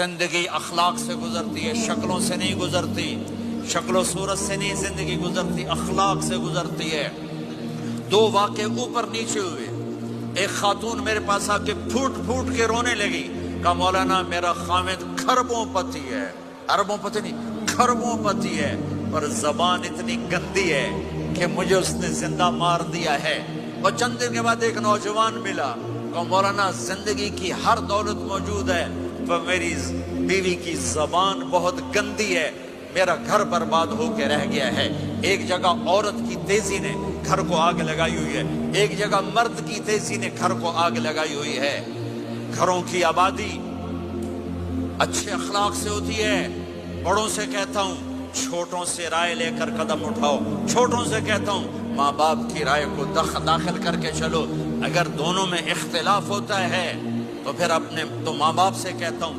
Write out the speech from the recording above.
जिंदगी अखलाक से गुजरती है, शक्लों से नहीं गुजरती। शक्लो सूरत से नहीं जिंदगी गुजरती, अखलाक से गुजरती है। दो वाक़े ऊपर नीचे हुए। एक खातून मेरे पास आके फूट फूट के रोने लगी। कहा मौलाना मेरा खामिद खरबों पति है, अरबों पति नहीं खरबों पति है, पर जबान इतनी गंदी है कि मुझे उसने जिंदा मार दिया है। और चंद दिन के बाद एक नौजवान मिला। कहा मौलाना जिंदगी की हर दौलत मौजूद है, पर मेरी बीवी की जबान बहुत गंदी है, मेरा घर बर्बाद होकर रह गया है। एक जगह औरत की तेजी ने घर को आग लगाई हुई है, एक जगह मर्द की तेजी ने घर को आग लगाई हुई है। घरों की आबादी अच्छे अखलाक से होती है। बड़ों से कहता हूं छोटों से राय लेकर कदम उठाओ। छोटों से कहता हूं माँ बाप की राय को दाखिल करके चलो। अगर दोनों में इख्तिलाफ होता है तो फिर अपने तो माँ बाप से कहता हूं